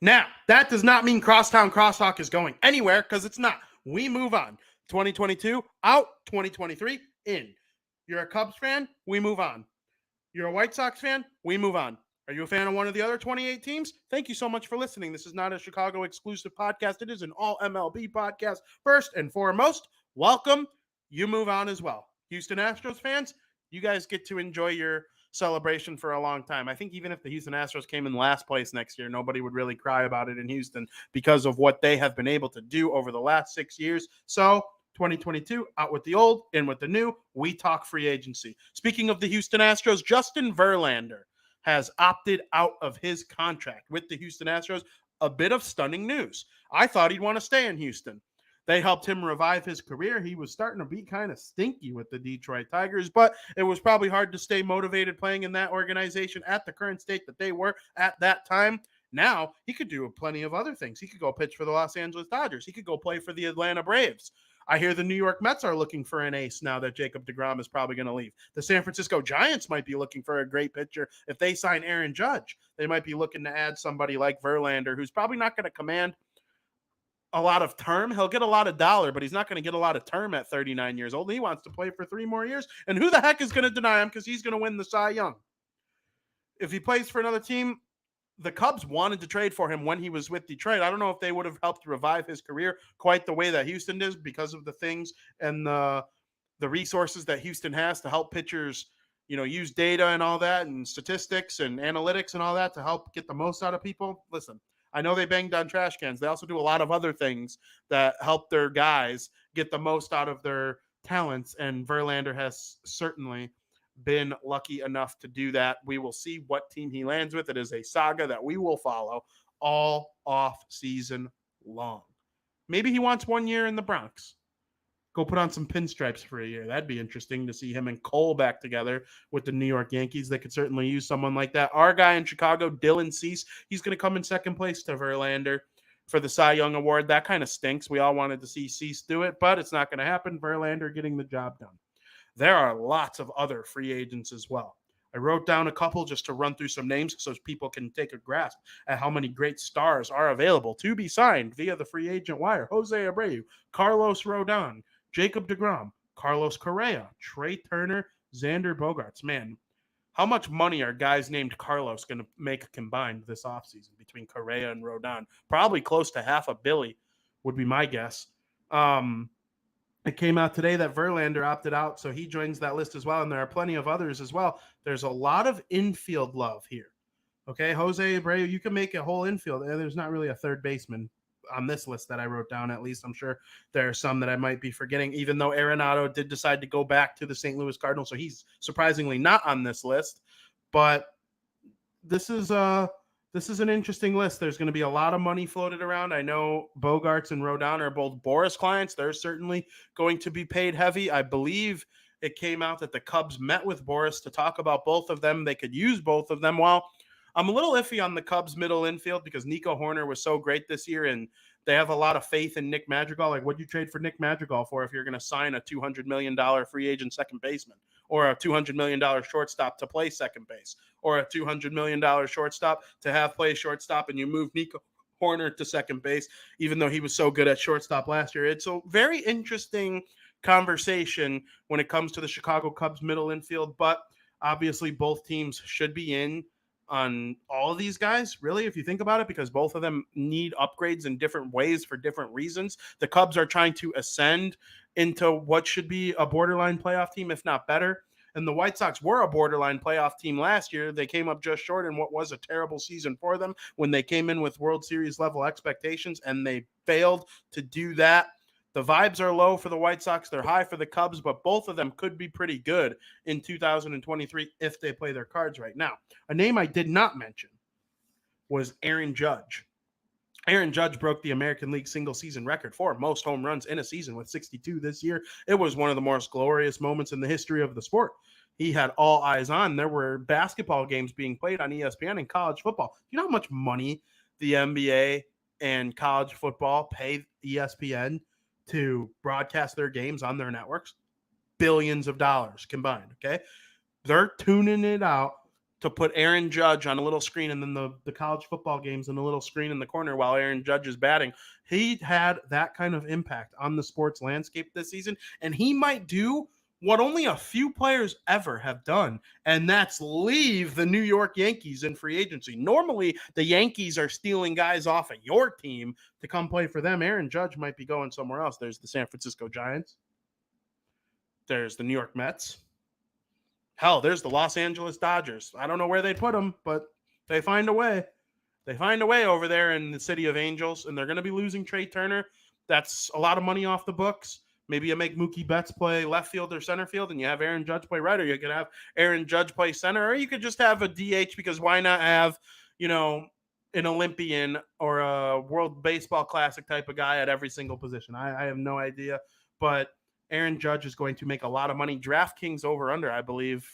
Now, that does not mean Crosstown Crosstalk is going anywhere, because it's not. We move on. 2022 out, 2023 in. You're a Cubs fan? We move on. You're a White Sox fan? We move on. Are you a fan of one of the other 28 teams? Thank you so much for listening. This is not a Chicago exclusive podcast. It is an all MLB podcast. First and foremost, welcome. You move on as well. Houston Astros fans, You guys get to enjoy your celebration for a long time. I think even if the Houston Astros came in last place next year, nobody would really cry about it in Houston because of what they have been able to do over the last 6 years. So 2022, out with the old, in with the new. We talk free agency. Speaking of the Houston Astros, Justin Verlander has opted out of his contract with the Houston Astros. A bit of stunning news. I thought he'd want to stay in Houston. They helped him revive his career. He was starting to be kind of stinky with the Detroit Tigers, but it was probably hard to stay motivated playing in that organization at the current state that they were at that time. Now he could do plenty of other things. He could go pitch for the Los Angeles Dodgers. He could go play for the Atlanta Braves. I hear the New York Mets are looking for an ace now that Jacob deGrom is probably going to leave. The San Francisco Giants might be looking for a great pitcher. If they sign Aaron Judge, they might be looking to add somebody like Verlander, who's probably not going to command a lot of term. He'll get a lot of dollar, but he's not going to get a lot of term at 39 years old. He wants to play for 3 more years. And who the heck is going to deny him, because he's going to win the Cy Young. If he plays for another team, the Cubs wanted to trade for him when he was with Detroit. I don't know if they would have helped revive his career quite the way that Houston did, because of the things and the resources that Houston has to help pitchers, use data and all that, and statistics and analytics and all that to help get the most out of people. Listen, I know they banged on trash cans. They also do a lot of other things that help their guys get the most out of their talents, and Verlander has certainly been lucky enough to do that. We will see what team he lands with. It is a saga that we will follow all off season long. Maybe he wants 1 year in the Bronx. Go put on some pinstripes for a year. That'd be interesting to see him and Cole back together with the New York Yankees. They could certainly use someone like that. Our guy in Chicago, Dylan Cease, he's going to come in second place to Verlander for the Cy Young Award. That kind of stinks. We all wanted to see Cease do it, but it's not going to happen. Verlander getting the job done. There are lots of other free agents as well. I wrote down a couple just to run through some names so people can take a grasp at how many great stars are available to be signed via the free agent wire. Jose Abreu, Carlos Rodon, Jacob deGrom, Carlos Correa, Trey Turner, Xander Bogaerts. Man, how much money are guys named Carlos going to make combined this offseason between Correa and Rodon? Probably close to $500 million would be my guess. It came out today that Verlander opted out, so he joins that list as well, and there are plenty of others as well. There's a lot of infield love here. Okay, Jose Abreu, you can make a whole infield. There's not really a third baseman on this list that I wrote down, at least. I'm sure there are some that I might be forgetting, even though Arenado did decide to go back to the St. Louis Cardinals, so he's surprisingly not on this list. But this is an interesting list. There's going to be a lot of money floated around. I know Bogaerts and Rodon are both Boras clients. They're certainly going to be paid heavy. I believe it came out that the Cubs met with Boras to talk about both of them. They could use both of them. Well, I'm a little iffy on the Cubs middle infield because Nico Horner was so great this year, and they have a lot of faith in Nick Madrigal. Like, what'd you trade for Nick Madrigal for if you're going to sign a $200 million free agent second baseman, or a $200 million shortstop to play second base, or a $200 million shortstop to have play shortstop, and you move Nico Horner to second base, even though he was so good at shortstop last year? It's a very interesting conversation when it comes to the Chicago Cubs middle infield, but obviously both teams should be in on all of these guys, really, if you think about it, because both of them need upgrades in different ways for different reasons. The Cubs are trying to ascend into what should be a borderline playoff team, if not better. And the White Sox were a borderline playoff team last year. They came up just short in what was a terrible season for them when they came in with World Series level expectations, and they failed to do that. The vibes are low for the White Sox. They're high for the Cubs, but both of them could be pretty good in 2023 if they play their cards right. Now, a name I did not mention was Aaron Judge. Aaron Judge broke the American League single-season record for most home runs in a season with 62 this year. It was one of the most glorious moments in the history of the sport. He had all eyes on. There were basketball games being played on ESPN and college football. Do you know how much money the NBA and college football pay ESPN to broadcast their games on their networks? Billions of dollars combined, okay? They're tuning it out to put Aaron Judge on a little screen, and then the college football games on a little screen in the corner while Aaron Judge is batting. He had that kind of impact on the sports landscape this season, and he might do what only a few players ever have done, and that's leave the New York Yankees in free agency. Normally, the Yankees are stealing guys off of your team to come play for them. Aaron Judge might be going somewhere else. There's the San Francisco Giants. There's the New York Mets. Hell, there's the Los Angeles Dodgers. I don't know where they put them, but they find a way. They find a way over there in the city of Angels, and they're going to be losing Trey Turner. That's a lot of money off the books. Maybe you make Mookie Betts play left field or center field, and you have Aaron Judge play right, or you could have Aaron Judge play center, or you could just have a DH, because why not have, an Olympian or a World Baseball Classic type of guy at every single position? I have no idea, but Aaron Judge is going to make a lot of money. DraftKings over under, I believe,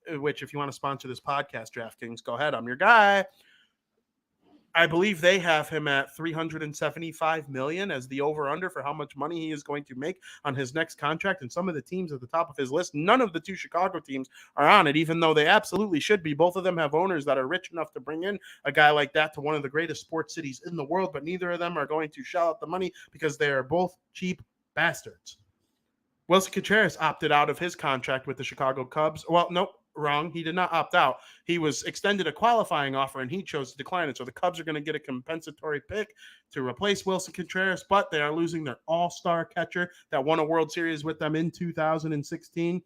which if you want to sponsor this podcast, DraftKings, go ahead. I'm your guy. I believe they have him at $375 million as the over-under for how much money he is going to make on his next contract. And some of the teams at the top of his list, none of the two Chicago teams are on it, even though they absolutely should be. Both of them have owners that are rich enough to bring in a guy like that to one of the greatest sports cities in the world, but neither of them are going to shell out the money because they are both cheap bastards. Wilson Contreras opted out of his contract with the Chicago Cubs. Well, nope. Wrong. He did not opt out. He was extended a qualifying offer, and he chose to decline it. So the Cubs are going to get a compensatory pick to replace Wilson Contreras, but they are losing their all-star catcher that won a World Series with them in 2016.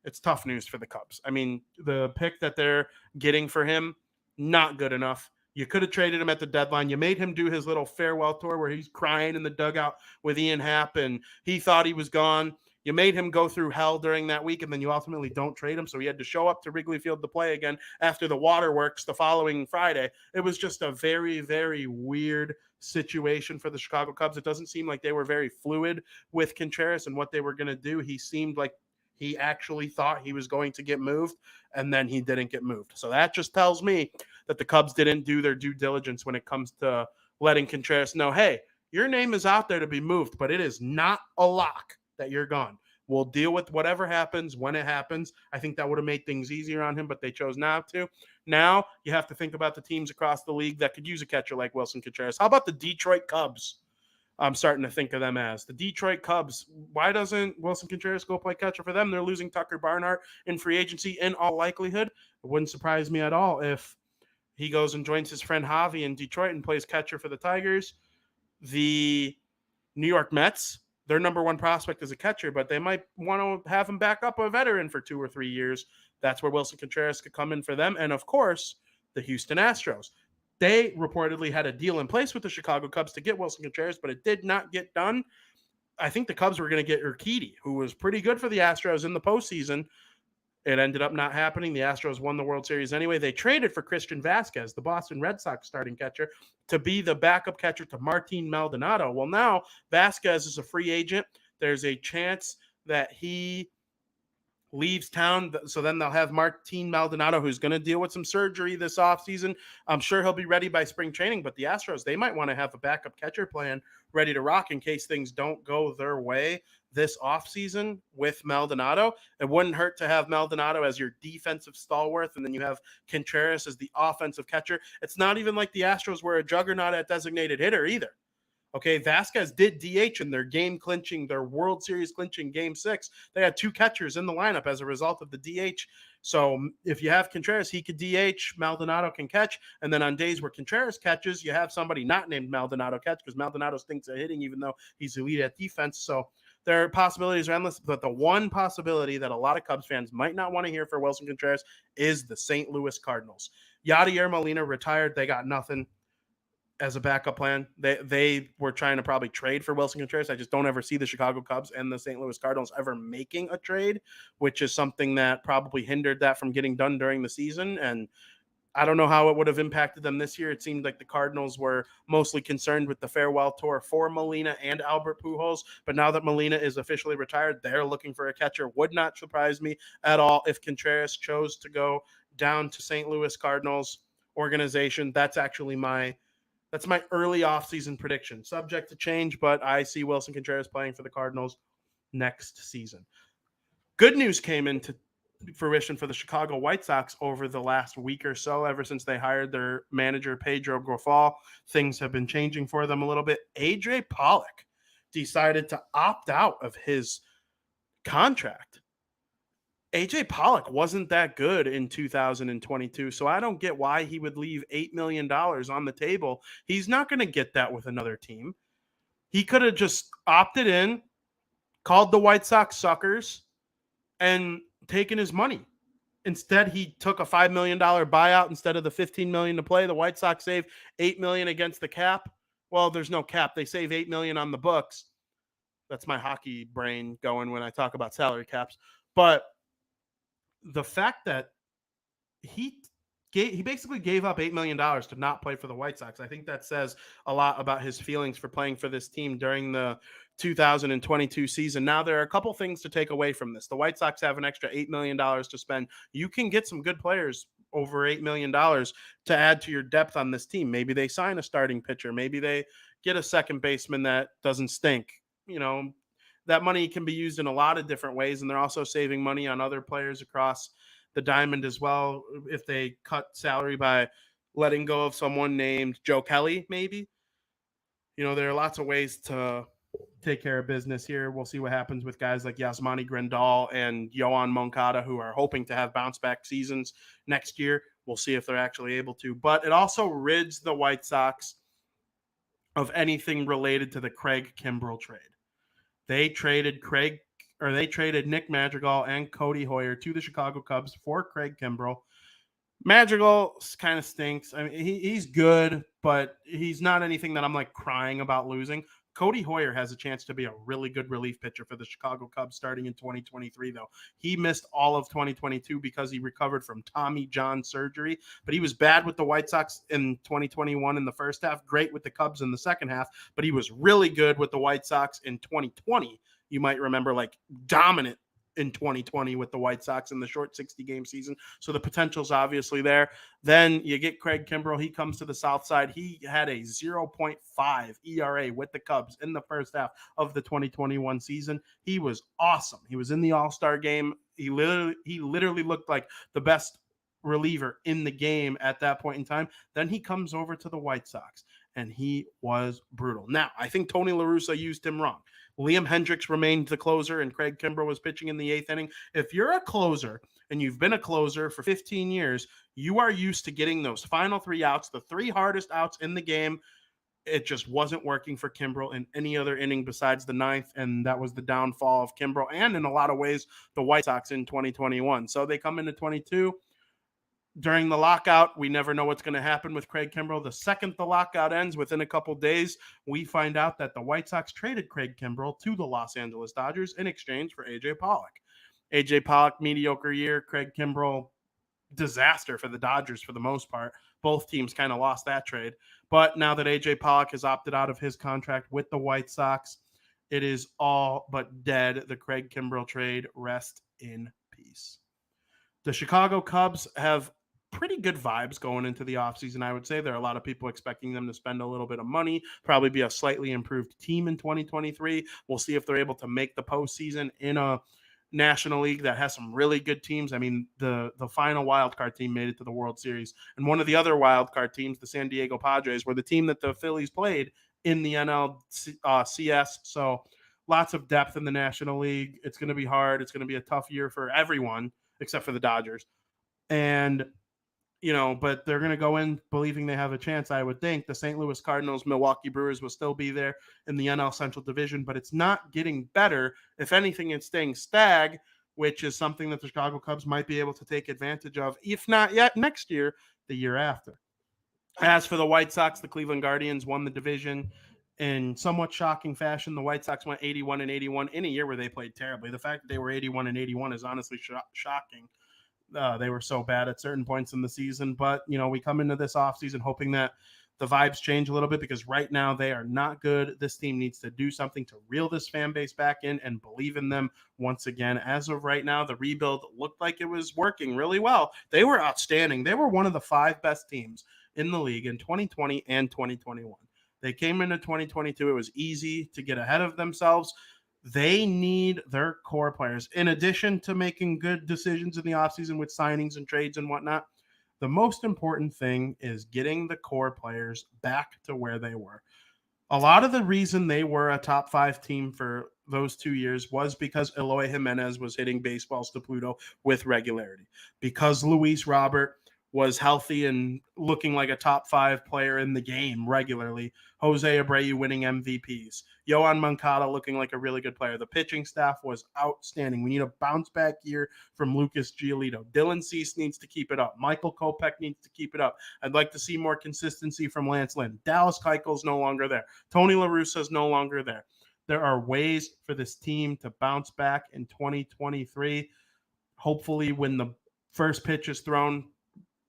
It's tough news for the Cubs. I mean, the pick that they're getting for him, not good enough. You could have traded him at the deadline. You made him do his little farewell tour where he's crying in the dugout with Ian Happ, and he thought he was gone. You made him go through hell during that week, and then you ultimately don't trade him. So he had to show up to Wrigley Field to play again after the waterworks the following Friday. It was just a very, very weird situation for the Chicago Cubs. It doesn't seem like they were very fluid with Contreras and what they were going to do. He seemed like he actually thought he was going to get moved, and then he didn't get moved. So that just tells me that the Cubs didn't do their due diligence when it comes to letting Contreras know, hey, your name is out there to be moved, but it is not a lock that you're gone. We'll deal with whatever happens when it happens. I think that would have made things easier on him, but they chose not to. Now you have to think about the teams across the league that could use a catcher like Wilson Contreras. How about the Detroit Cubs? I'm starting to think of them as the Detroit Cubs. Why doesn't Wilson Contreras go play catcher for them? They're losing Tucker Barnhart in free agency in all likelihood. It wouldn't surprise me at all if he goes and joins his friend Javi in Detroit and plays catcher for the Tigers. The New York Mets, their number one prospect is a catcher, but they might want to have him back up a veteran for 2 or 3 years. That's where Wilson Contreras could come in for them. And, of course, the Houston Astros. They reportedly had a deal in place with the Chicago Cubs to get Wilson Contreras, but it did not get done. I think the Cubs were going to get Urquidy, who was pretty good for the Astros in the postseason. It ended up not happening. The Astros won the World Series anyway. They traded for Christian Vasquez, the Boston Red Sox starting catcher, to be the backup catcher to Martin Maldonado. Well, now Vasquez is a free agent. There's a chance that he leaves town. So then they'll have Martin Maldonado, who's going to deal with some surgery this offseason. I'm sure he'll be ready by spring training, but the Astros, they might want to have a backup catcher plan ready to rock in case things don't go their way this offseason with Maldonado. It wouldn't hurt to have Maldonado as your defensive stalwart, and then you have Contreras as the offensive catcher. It's not even like the Astros were a juggernaut at designated hitter either. Okay, Vasquez did DH in their their World Series clinching Game 6. They had 2 catchers in the lineup as a result of the DH. So if you have Contreras, he could DH, Maldonado can catch, and then on days where Contreras catches, you have somebody not named Maldonado catch because Maldonado stinks at hitting even though he's elite at defense. So their possibilities are endless, but the one possibility that a lot of Cubs fans might not want to hear for Wilson Contreras is the St. Louis Cardinals. Yadier Molina retired. They got nothing as a backup plan. They were trying to probably trade for Wilson Contreras. I just don't ever see the Chicago Cubs and the St. Louis Cardinals ever making a trade, which is something that probably hindered that from getting done during the season. And I don't know how it would have impacted them this year. It seemed like the Cardinals were mostly concerned with the farewell tour for Molina and Albert Pujols. But now that Molina is officially retired, they're looking for a catcher. Would not surprise me at all if Contreras chose to go down to St. Louis Cardinals organization. That's actually my early offseason prediction. Subject to change, but I see Wilson Contreras playing for the Cardinals next season. Good news came into fruition for the Chicago White Sox over the last week or so. Ever since they hired their manager, Pedro Grifol, things have been changing for them a little bit. AJ Pollock decided to opt out of his contract. AJ Pollock wasn't that good in 2022, so I don't get why he would leave $8 million on the table. He's not going to get that with another team. He could have just opted in, called the White Sox suckers, and taken his money. Instead, he took a $5 million buyout instead of the $15 million to play. The White Sox save $8 million against the cap. Well, there's no cap. They save $8 million on the books. That's my hockey brain going when I talk about salary caps. But the fact that he basically gave up $8 million to not play for the White Sox, I think that says a lot about his feelings for playing for this team during the 2022 season. Now, there are a couple things to take away from this. The White Sox have an extra $8 million to spend. You can get some good players over $8 million to add to your depth on this team. Maybe they sign a starting pitcher. Maybe they get a second baseman that doesn't stink. That money can be used in a lot of different ways, and they're also saving money on other players across the diamond as well. If they cut salary by letting go of someone named Joe Kelly, maybe. There are lots of ways to take care of business here. We'll see what happens with guys like Yasmani Grandal and Yohan Moncada, who are hoping to have bounce back seasons next year. We'll see if they're actually able to. But it also rids the White Sox of anything related to the Craig Kimbrell trade. They traded Nick Madrigal and Cody Hoyer to the Chicago Cubs for Craig Kimbrell. Madrigal kind of stinks. I mean, he's good, but he's not anything that I'm like crying about losing. Cody Hoyer has a chance to be a really good relief pitcher for the Chicago Cubs starting in 2023, though. He missed all of 2022 because he recovered from Tommy John surgery, but he was bad with the White Sox in 2021 in the first half, great with the Cubs in the second half, but he was really good with the White Sox in 2020. You might remember, like, dominant in 2020 with the White Sox in the short 60-game season. So the potential's obviously there. Then you get Craig Kimbrell. He comes to the South Side. He had a 0.5 ERA with the Cubs in the first half of the 2021 season. He was awesome. He was in the All-Star game. He literally looked like the best reliever in the game at that point in time. Then he comes over to the White Sox, and he was brutal. Now, I think Tony La Russa used him wrong. Liam Hendricks remained the closer, and Craig Kimbrell was pitching in the 8th inning. If you're a closer and you've been a closer for 15 years, you are used to getting those final 3 outs, the 3 hardest outs in the game. It just wasn't working for Kimbrell in any other inning besides the 9th, and that was the downfall of Kimbrell and, in a lot of ways, the White Sox in 2021. So they come into 22. During the lockout, we never know what's going to happen with Craig Kimbrell. The second the lockout ends, within a couple days, we find out that the White Sox traded Craig Kimbrell to the Los Angeles Dodgers in exchange for A.J. Pollock. A.J. Pollock, mediocre year. Craig Kimbrell, disaster for the Dodgers for the most part. Both teams kind of lost that trade. But now that A.J. Pollock has opted out of his contract with the White Sox, it is all but dead. The Craig Kimbrell trade, rest in peace. The Chicago Cubs have pretty good vibes going into the offseason, I would say. There are a lot of people expecting them to spend a little bit of money, probably be a slightly improved team in 2023. We'll see if they're able to make the postseason in a National League that has some really good teams. I mean, the final wildcard team made it to the World Series. And one of the other wildcard teams, the San Diego Padres, were the team that the Phillies played in the NLCS. So lots of depth in the National League. It's going to be hard. It's going to be a tough year for everyone except for the Dodgers. And but they're going to go in believing they have a chance, I would think. The St. Louis Cardinals, Milwaukee Brewers will still be there in the NL Central Division, but it's not getting better. If anything, it's staying stag, which is something that the Chicago Cubs might be able to take advantage of, if not yet next year, the year after. As for the White Sox, the Cleveland Guardians won the division in somewhat shocking fashion. The White Sox went 81-81 in a year where they played terribly. The fact that they were 81-81 is honestly shocking. They were so bad at certain points in the season, but we come into this offseason hoping that the vibes change a little bit, because right now they are not good. This team needs to do something to reel this fan base back in and believe in them once again. As of right now, the rebuild looked like it was working really well. They were outstanding. They were one of the 5 best teams in the league in 2020 and 2021. They came into 2022. It was easy to get ahead of themselves. They need their core players. In addition to making good decisions in the offseason with signings and trades and whatnot, the most important thing is getting the core players back to where they were. A lot of the reason they were a top 5 team for those 2 years was because Eloy Jimenez was hitting baseballs to Pluto with regularity, because Luis Robert was healthy and looking like a top 5 player in the game regularly. Jose Abreu winning MVPs. Yohan Moncada looking like a really good player. The pitching staff was outstanding. We need a bounce back year from Lucas Giolito. Dylan Cease needs to keep it up. Michael Kopech needs to keep it up. I'd like to see more consistency from Lance Lynn. Dallas Keuchel's no longer there. Tony La Russa's no longer there. There are ways for this team to bounce back in 2023. Hopefully, when the first pitch is thrown,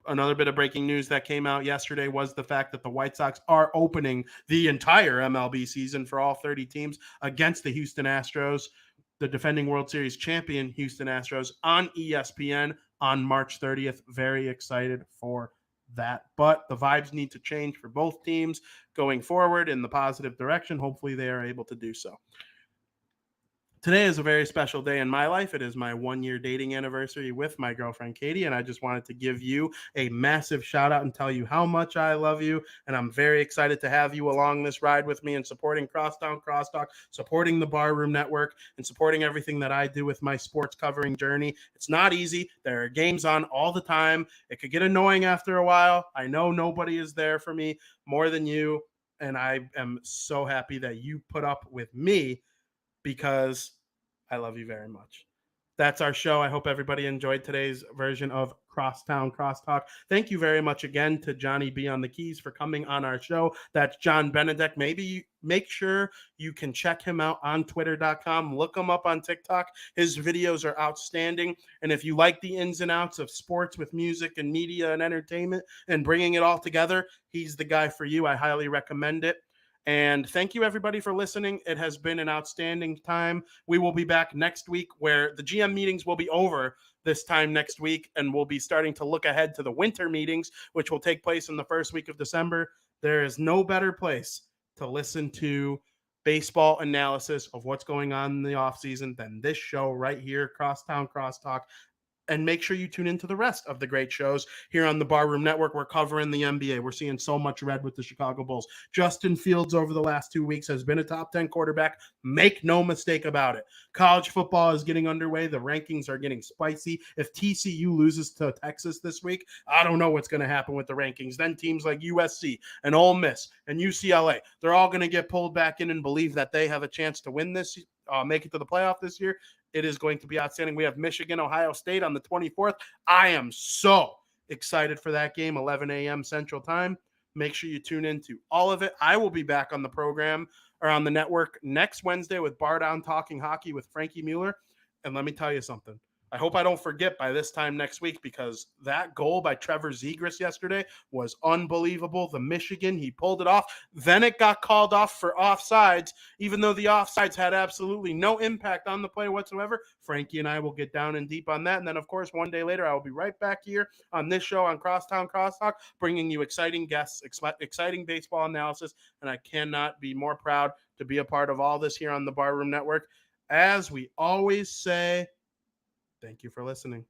another bit of breaking news that came out yesterday was the fact that the White Sox are opening the entire MLB season for all 30 teams against the Houston Astros, the defending World Series champion Houston Astros, on ESPN on March 30th. Very excited for that. But the vibes need to change for both teams going forward in the positive direction. Hopefully they are able to do so. Today is a very special day in my life. It is my 1-year dating anniversary with my girlfriend, Katie, and I just wanted to give you a massive shout out and tell you how much I love you, and I'm very excited to have you along this ride with me and supporting Crosstown Crosstalk, supporting the Barroom Network, and supporting everything that I do with my sports covering journey. It's not easy. There are games on all the time. It could get annoying after a while. I know nobody is there for me more than you, and I am so happy that you put up with me, because I love you very much. That's our show. I hope everybody enjoyed today's version of Crosstown Crosstalk. Thank you very much again to Johnny B on the keys for coming on our show. That's John Benedeck. Maybe make sure you can check him out on twitter.com. Look him up on TikTok. His videos are outstanding. And if you like the ins and outs of sports with music and media and entertainment and bringing it all together, he's the guy for you. I highly recommend it. And thank you, everybody, for listening. It has been an outstanding time. We will be back next week, where the GM meetings will be over this time next week, and we'll be starting to look ahead to the winter meetings, which will take place in the first week of December. There is no better place to listen to baseball analysis of what's going on in the offseason than this show right here, Crosstown Crosstalk. And make sure you tune into the rest of the great shows here on the Barroom Network. We're covering the NBA. We're seeing so much red with the Chicago Bulls. Justin Fields over the last 2 weeks has been a top 10 quarterback. Make no mistake about it. College football is getting underway. The rankings are getting spicy. If TCU loses to Texas this week, I don't know what's going to happen with the rankings. Then teams like USC and Ole Miss and UCLA, they're all going to get pulled back in and believe that they have a chance to win this, make it to the playoff this year. It is going to be outstanding. We have Michigan, Ohio State on the 24th. I am so excited for that game, 11 a.m. Central Time. Make sure you tune into all of it. I will be back on the program or on the network next Wednesday with Bar Down Talking Hockey with Frankie Mueller. And let me tell you something. I hope I don't forget by this time next week, because that goal by Trevor Zegras yesterday was unbelievable. The Michigan, he pulled it off. Then it got called off for offsides, even though the offsides had absolutely no impact on the play whatsoever. Frankie and I will get down and deep on that. And then, of course, one day later, I will be right back here on this show on Crosstown Crosstalk, bringing you exciting guests, exciting baseball analysis. And I cannot be more proud to be a part of all this here on the Barroom Network. As we always say, thank you for listening.